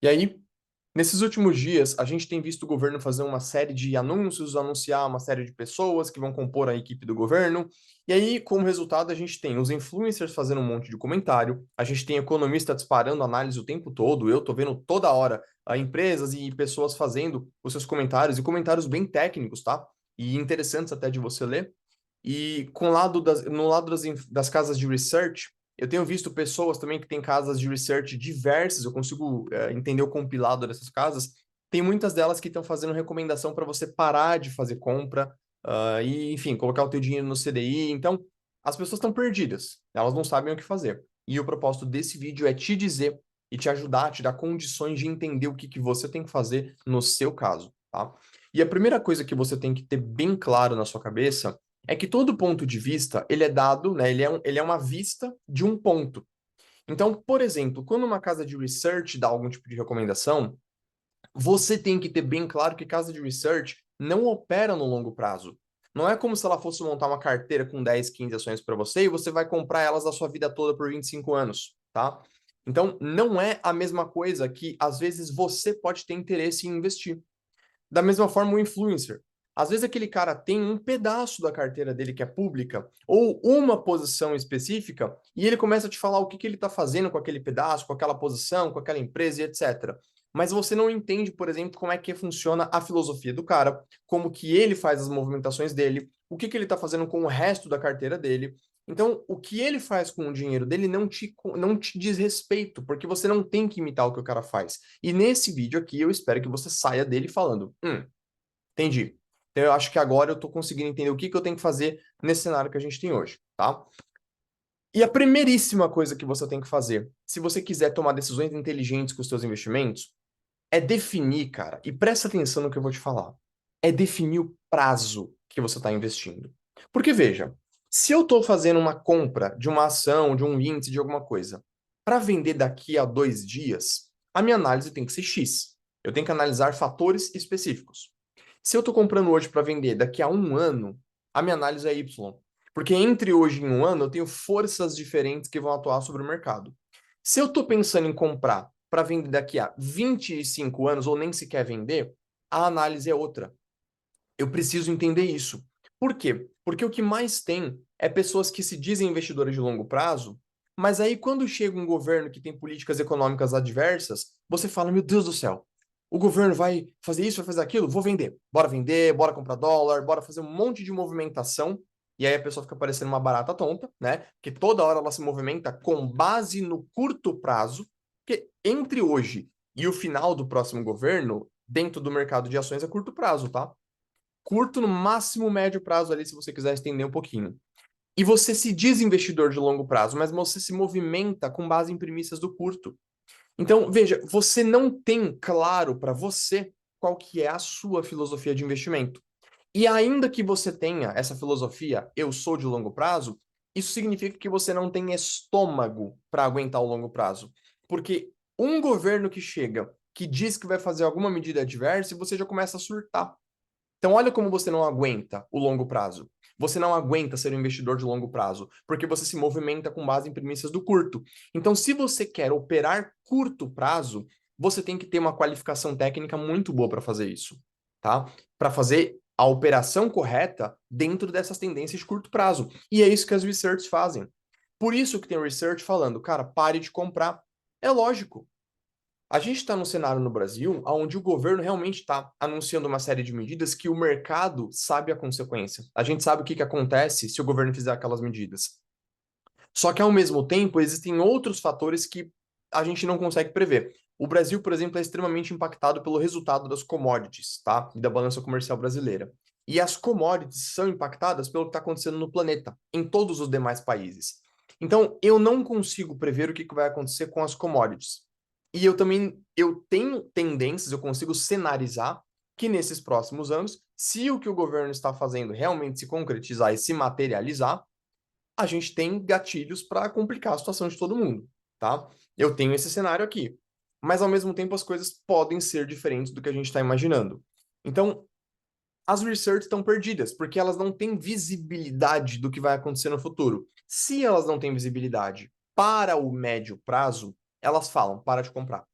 E aí, nesses últimos dias, a gente tem visto o governo fazer uma série de anúncios, anunciar uma série de pessoas que vão compor a equipe do governo. E aí, como resultado, a gente tem os influencers fazendo um monte de comentário, a gente tem economista disparando análise o tempo todo, eu tô vendo toda hora empresas e pessoas fazendo os seus comentários, e comentários bem técnicos, tá? E interessantes até de você ler. E no lado das casas de research, eu tenho visto pessoas também que têm casas de research diversas, eu consigo entender o compilado dessas casas. Tem muitas delas que estão fazendo recomendação para você parar de fazer compra, e, enfim, colocar o teu dinheiro no CDI. Então, as pessoas estão perdidas, elas não sabem o que fazer. E o propósito desse vídeo é te dizer e te ajudar, te dar condições de entender o que que você tem que fazer no seu caso, tá? E a primeira coisa que você tem que ter bem claro na sua cabeça é que todo ponto de vista, ele é dado, né? Ele é uma vista de um ponto. Então, por exemplo, quando uma casa de research dá algum tipo de recomendação, você tem que ter bem claro que casa de research não opera no longo prazo. Não é como se ela fosse montar uma carteira com 10, 15 ações para você e você vai comprar elas a sua vida toda por 25 anos, tá? Então, não é a mesma coisa que às vezes você pode ter interesse em investir. Da mesma forma, o influencer. Às vezes aquele cara tem um pedaço da carteira dele que é pública, ou uma posição específica, e ele começa a te falar o que que ele está fazendo com aquele pedaço, com aquela posição, com aquela empresa e etc. Mas você não entende, por exemplo, como é que funciona a filosofia do cara, como que ele faz as movimentações dele, o que que ele está fazendo com o resto da carteira dele. Então, o que ele faz com o dinheiro dele não te diz respeito, porque você não tem que imitar o que o cara faz. E nesse vídeo aqui, eu espero que você saia dele falando: entendi. Então, eu acho que agora eu estou conseguindo entender o que que eu tenho que fazer nesse cenário que a gente tem hoje, tá? E a primeiríssima coisa que você tem que fazer, se você quiser tomar decisões inteligentes com os seus investimentos, é definir, cara, e presta atenção no que eu vou te falar, é definir o prazo que você está investindo. Porque, veja, se eu estou fazendo uma compra de uma ação, de um índice, de alguma coisa, para vender daqui a 2 dias, a minha análise tem que ser X. Eu tenho que analisar fatores específicos. Se eu estou comprando hoje para vender daqui a um ano, a minha análise é Y. Porque entre hoje e um ano, eu tenho forças diferentes que vão atuar sobre o mercado. Se eu estou pensando em comprar para vender daqui a 25 anos ou nem sequer vender, a análise é outra. Eu preciso entender isso. Por quê? Porque o que mais tem é pessoas que se dizem investidoras de longo prazo, mas aí quando chega um governo que tem políticas econômicas adversas, você fala, meu Deus do céu, o governo vai fazer isso, vai fazer aquilo, vender, bora comprar dólar, bora fazer um monte de movimentação, e aí a pessoa fica parecendo uma barata tonta, né? Que toda hora ela se movimenta com base no curto prazo, porque entre hoje e o final do próximo governo, dentro do mercado de ações é curto prazo, tá? Curto, no máximo médio prazo ali, se você quiser estender um pouquinho. E você se diz investidor de longo prazo, mas você se movimenta com base em premissas do curto. Então, veja, você não tem claro para você qual que é a sua filosofia de investimento. E ainda que você tenha essa filosofia, eu sou de longo prazo, isso significa que você não tem estômago para aguentar o longo prazo. Porque um governo que chega, que diz que vai fazer alguma medida adversa, você já começa a surtar. Então, olha como você não aguenta o longo prazo. Você não aguenta ser um investidor de longo prazo, porque você se movimenta com base em premissas do curto. Então, se você quer operar curto prazo, você tem que ter uma qualificação técnica muito boa para fazer isso, tá? Para fazer a operação correta dentro dessas tendências de curto prazo. E é isso que as research fazem. Por isso que tem research falando, cara, pare de comprar. É lógico. A gente está num cenário no Brasil onde o governo realmente está anunciando uma série de medidas que o mercado sabe a consequência. A gente sabe o que que acontece se o governo fizer aquelas medidas. Só que, ao mesmo tempo, existem outros fatores que a gente não consegue prever. O Brasil, por exemplo, é extremamente impactado pelo resultado das commodities, tá? E da balança comercial brasileira. E as commodities são impactadas pelo que está acontecendo no planeta, em todos os demais países. Então, eu não consigo prever o que que vai acontecer com as commodities. E eu tenho tendências, eu consigo cenarizar que nesses próximos anos, se o que o governo está fazendo realmente se concretizar e se materializar, a gente tem gatilhos para complicar a situação de todo mundo, tá? Eu tenho esse cenário aqui, mas ao mesmo tempo as coisas podem ser diferentes do que a gente está imaginando. Então, as research estão perdidas, porque elas não têm visibilidade do que vai acontecer no futuro. Se elas não têm visibilidade para o médio prazo, elas falam, para de comprar.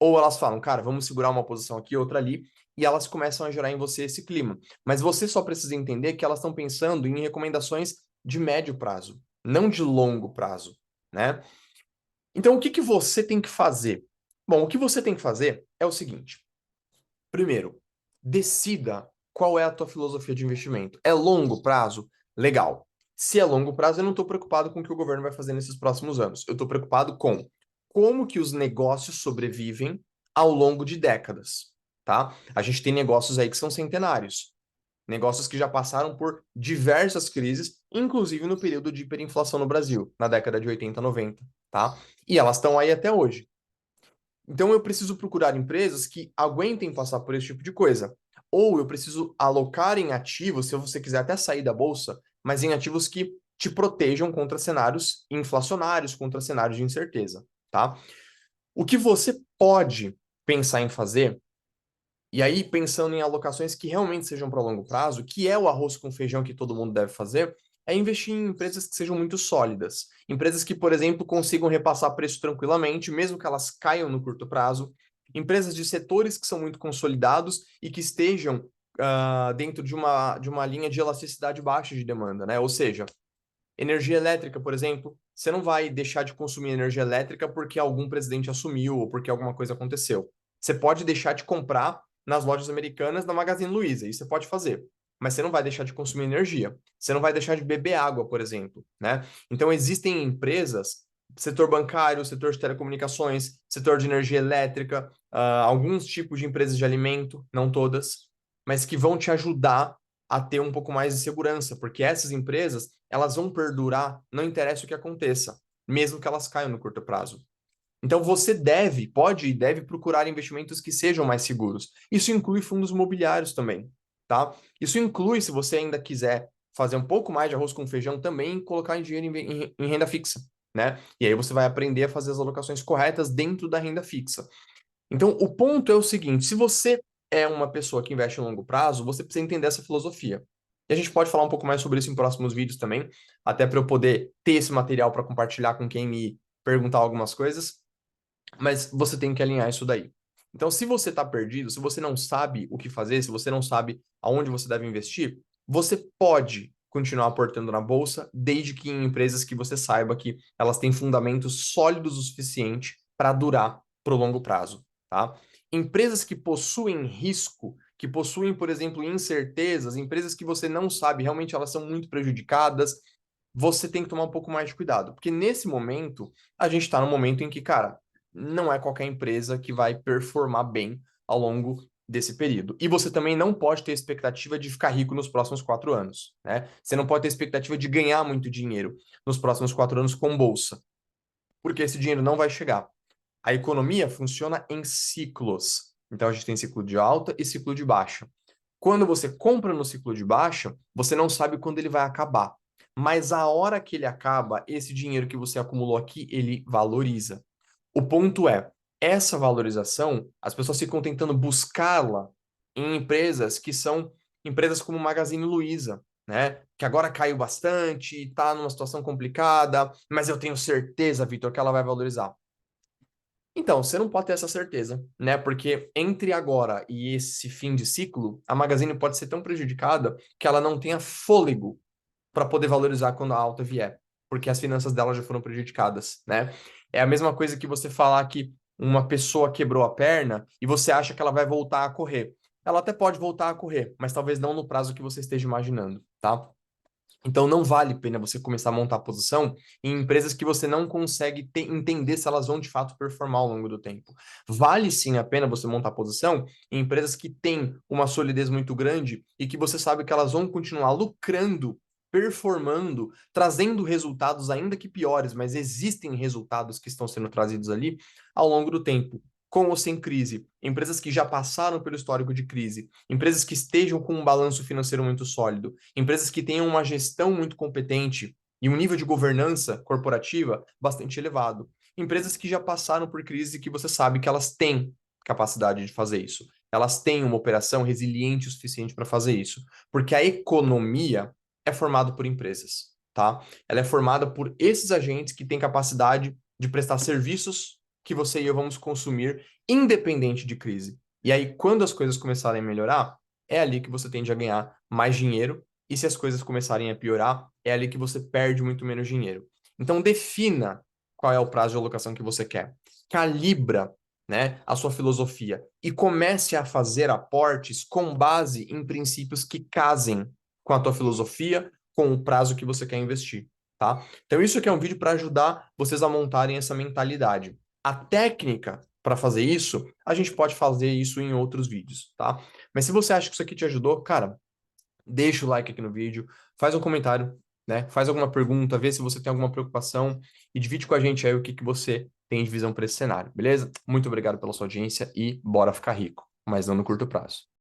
Ou elas falam, cara, vamos segurar uma posição aqui, outra ali, e elas começam a gerar em você esse clima. Mas você só precisa entender que elas estão pensando em recomendações de médio prazo, não de longo prazo, né? Então, o que que você tem que fazer? Bom, o que você tem que fazer é o seguinte. Primeiro, decida qual é a tua filosofia de investimento. É longo prazo? Legal. Se é longo prazo, eu não estou preocupado com o que o governo vai fazer nesses próximos anos. Eu estou preocupado com como que os negócios sobrevivem ao longo de décadas, tá? A gente tem negócios aí que são centenários, negócios que já passaram por diversas crises, inclusive no período de hiperinflação no Brasil, na década de 80, 90, tá? E elas estão aí até hoje. Então eu preciso procurar empresas que aguentem passar por esse tipo de coisa. Ou eu preciso alocar em ativos, se você quiser até sair da bolsa, mas em ativos que te protejam contra cenários inflacionários, contra cenários de incerteza, tá? O que você pode pensar em fazer, e aí pensando em alocações que realmente sejam para longo prazo, que é o arroz com feijão que todo mundo deve fazer, é investir em empresas que sejam muito sólidas. Empresas que, por exemplo, consigam repassar preço tranquilamente, mesmo que elas caiam no curto prazo. Empresas de setores que são muito consolidados e que estejam dentro de uma linha de elasticidade baixa de demanda, né? Ou seja, energia elétrica, por exemplo, você não vai deixar de consumir energia elétrica porque algum presidente assumiu ou porque alguma coisa aconteceu. Você pode deixar de comprar nas lojas americanas da Magazine Luiza, isso você pode fazer. Mas você não vai deixar de consumir energia. Você não vai deixar de beber água, por exemplo, né? Então existem empresas, setor bancário, setor de telecomunicações, setor de energia elétrica, alguns tipos de empresas de alimento, não todas, mas que vão te ajudar a ter um pouco mais de segurança, porque essas empresas, elas vão perdurar, não interessa o que aconteça, mesmo que elas caiam no curto prazo. Então você pode e deve procurar investimentos que sejam mais seguros. Isso inclui fundos imobiliários também, tá? Isso inclui, se você ainda quiser fazer um pouco mais de arroz com feijão, também colocar em dinheiro em renda fixa, né? E aí você vai aprender a fazer as alocações corretas dentro da renda fixa. Então, o ponto é o seguinte: se você é uma pessoa que investe em longo prazo, você precisa entender essa filosofia. E a gente pode falar um pouco mais sobre isso em próximos vídeos também, até para eu poder ter esse material para compartilhar com quem me perguntar algumas coisas, mas você tem que alinhar isso daí. Então, se você está perdido, se você não sabe o que fazer, se você não sabe aonde você deve investir, você pode continuar aportando na bolsa, desde que em empresas que você saiba que elas têm fundamentos sólidos o suficiente para durar para o longo prazo, tá? Empresas que possuem risco, que possuem, por exemplo, incertezas, empresas que você não sabe, realmente elas são muito prejudicadas, você tem que tomar um pouco mais de cuidado, porque nesse momento, a gente está num momento em que, cara, não é qualquer empresa que vai performar bem ao longo desse período. E você também não pode ter expectativa de ficar rico nos próximos 4 anos, né? Você não pode ter expectativa de ganhar muito dinheiro nos próximos 4 anos com bolsa, porque esse dinheiro não vai chegar. A economia funciona em ciclos. Então a gente tem ciclo de alta e ciclo de baixa. Quando você compra no ciclo de baixa, você não sabe quando ele vai acabar. Mas a hora que ele acaba, esse dinheiro que você acumulou aqui, ele valoriza. O ponto é, essa valorização, as pessoas ficam tentando buscá-la em empresas que são empresas como Magazine Luiza, né? Que agora caiu bastante, está numa situação complicada, mas eu tenho certeza, Vitor, que ela vai valorizar. Então, você não pode ter essa certeza, né? Porque entre agora e esse fim de ciclo, a Magazine pode ser tão prejudicada que ela não tenha fôlego para poder valorizar quando a alta vier, porque as finanças dela já foram prejudicadas, né? É a mesma coisa que você falar que uma pessoa quebrou a perna e você acha que ela vai voltar a correr. Ela até pode voltar a correr, mas talvez não no prazo que você esteja imaginando, tá? Então não vale a pena você começar a montar posição em empresas que você não consegue entender se elas vão de fato performar ao longo do tempo. Vale sim a pena você montar posição em empresas que têm uma solidez muito grande e que você sabe que elas vão continuar lucrando, performando, trazendo resultados ainda que piores, mas existem resultados que estão sendo trazidos ali ao longo do tempo. Com ou sem crise, empresas que já passaram pelo histórico de crise, empresas que estejam com um balanço financeiro muito sólido, empresas que tenham uma gestão muito competente e um nível de governança corporativa bastante elevado. Empresas que já passaram por crise e que você sabe que elas têm capacidade de fazer isso. Elas têm uma operação resiliente o suficiente para fazer isso. Porque a economia é formada por empresas, tá? Ela é formada por esses agentes que têm capacidade de prestar serviços que você e eu vamos consumir independente de crise. E aí, quando as coisas começarem a melhorar, é ali que você tende a ganhar mais dinheiro. E se as coisas começarem a piorar, é ali que você perde muito menos dinheiro. Então, defina qual é o prazo de alocação que você quer. Calibra, né, a sua filosofia e comece a fazer aportes com base em princípios que casem com a tua filosofia, com o prazo que você quer investir, tá? Então, isso aqui é um vídeo para ajudar vocês a montarem essa mentalidade. A técnica para fazer isso, a gente pode fazer isso em outros vídeos, tá? Mas se você acha que isso aqui te ajudou, cara, deixa o like aqui no vídeo, faz um comentário, né? Faz alguma pergunta, vê se você tem alguma preocupação e divide com a gente aí o que que você tem de visão para esse cenário, beleza? Muito obrigado pela sua audiência e bora ficar rico, mas não no curto prazo.